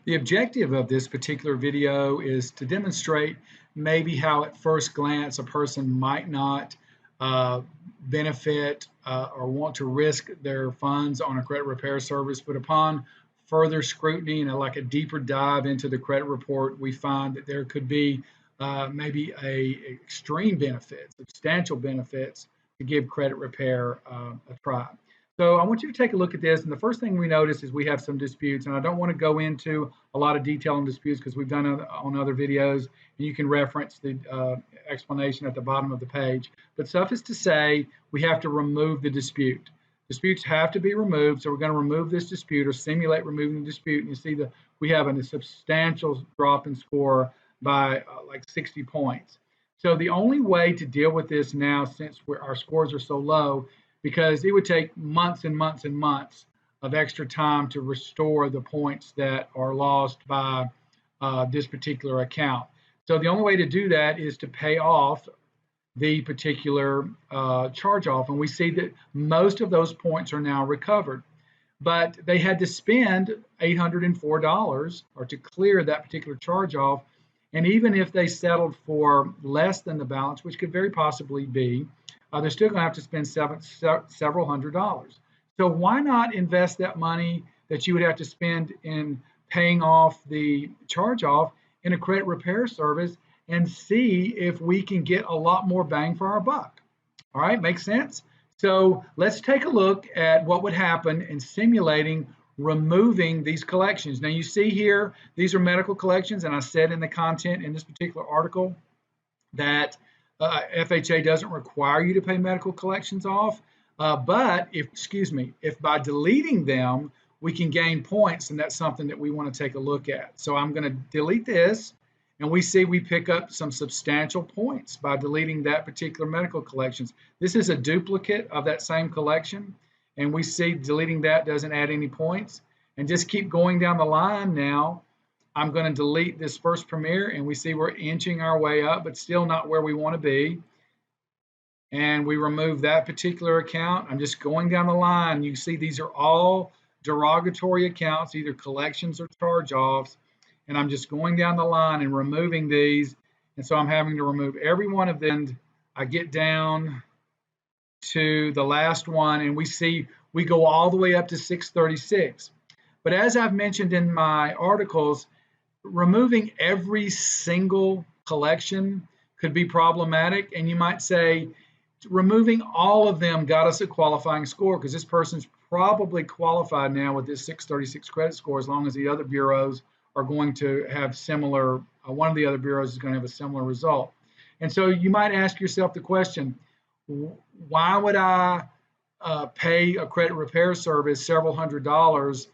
The objective of this particular video is to demonstrate maybe how at first glance a person might not uh, benefit or want to risk their funds on a credit repair service, but upon further scrutiny and like a deeper dive into the credit report, we find that there could be maybe extreme benefits, substantial benefits to give credit repair a try. So I want you to take a look at this. And the first thing we notice is we have some disputes. And I don't want to go into a lot of detail on disputes because we've done it on other videos. And you can reference the explanation at the bottom of the page. But suffice to say, we have to remove the dispute. Disputes have to be removed. So we're going to remove this dispute or simulate removing the dispute. And you see that we have a substantial drop in score by like 60 points. So the only way to deal with this now, since our scores are so low, because it would take months and months and months of extra time to restore the points that are lost by this particular account. So the only way to do that is to pay off the particular charge off. And we see that most of those points are now recovered. But they had to spend $804 or to clear that particular charge off. And even if they settled for less than the balance, which could very possibly be, they're still going to have to spend several $100s. So why not invest that money that you would have to spend in paying off the charge off in a credit repair service and see if we can get a lot more bang for our buck? All right, makes sense? So let's take a look at what would happen in simulating removing these collections. Now you see here, these are medical collections, and I said in the content in this particular article that FHA doesn't require you to pay medical collections off, but if by deleting them we can gain points, and that's something that we want to take a look at. So I'm going to delete this, and we see we pick up some substantial points by deleting that particular medical collections. This is a duplicate of that same collection, and we see deleting that doesn't add any points. And just keep going down the line now. I'm going to delete this First Premier, and we see we're inching our way up, but still not where we want to be. And we remove that particular account. I'm just going down the line. You see these are all derogatory accounts, either collections or charge-offs. And I'm just going down the line and removing these. And so I'm having to remove every one of them. I get down to the last one, and we see we go all the way up to 636. But as I've mentioned in my articles, removing every single collection could be problematic. And you might say, removing all of them got us a qualifying score because this person's probably qualified now with this 636 credit score, as long as the other bureaus are going to have similar, one of the other bureaus is going to have a similar result. And so you might ask yourself the question, why would I pay a credit repair service several $100s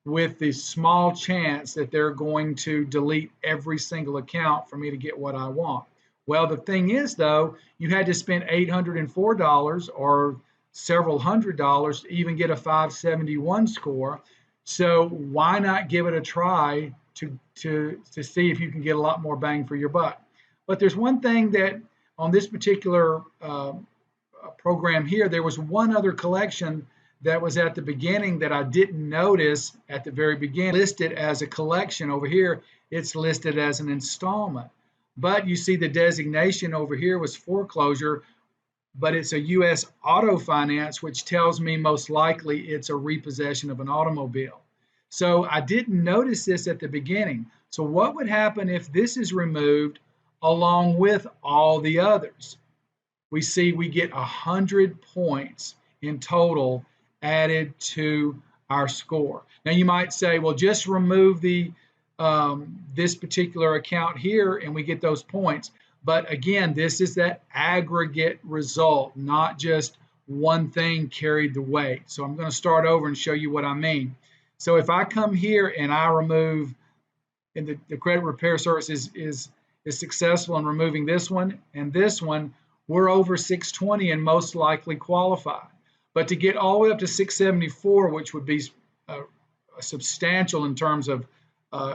with the small chance that they're going to delete every single account for me to get what I want? Well, the thing is, though, you had to spend $804 or several $100s to even get a 571 score. So why not give it a try to see if you can get a lot more bang for your buck? But there's one thing that on this particular program here, there was one other collection that was at the beginning that I didn't notice at the very beginning. Listed as a collection over here, it's listed as an installment. But you see the designation over here was foreclosure, but it's a U.S. auto finance, which tells me most likely it's a repossession of an automobile. So I didn't notice this at the beginning. So what would happen if this is removed along with all the others? We see we get 100 points in total added to our score. Now you might say, well, just remove the this particular account here and we get those points. But again, this is that aggregate result, not just one thing carried the weight. So I'm going to start over and show you what I mean. So if I come here and I remove, and the credit repair service is successful in removing this one and this one, we're over 620 and most likely qualify. But to get all the way up to 674, which would be substantial in terms of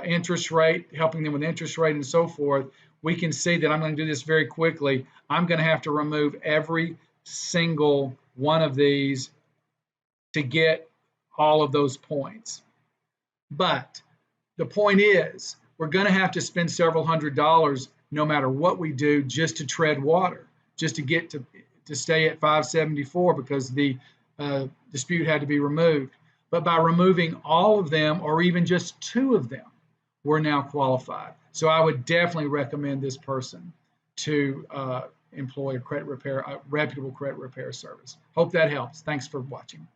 interest rate, helping them with interest rate and so forth, we can see that I'm going to do this very quickly. I'm going to have to remove every single one of these to get all of those points. But the point is, we're going to have to spend several $100s no matter what we do just to tread water, just to get to stay at 574 because the dispute had to be removed. But by removing all of them, or even just 2 of them, we're now qualified. So I would definitely recommend this person to employ a reputable credit repair service. Hope that helps. Thanks for watching.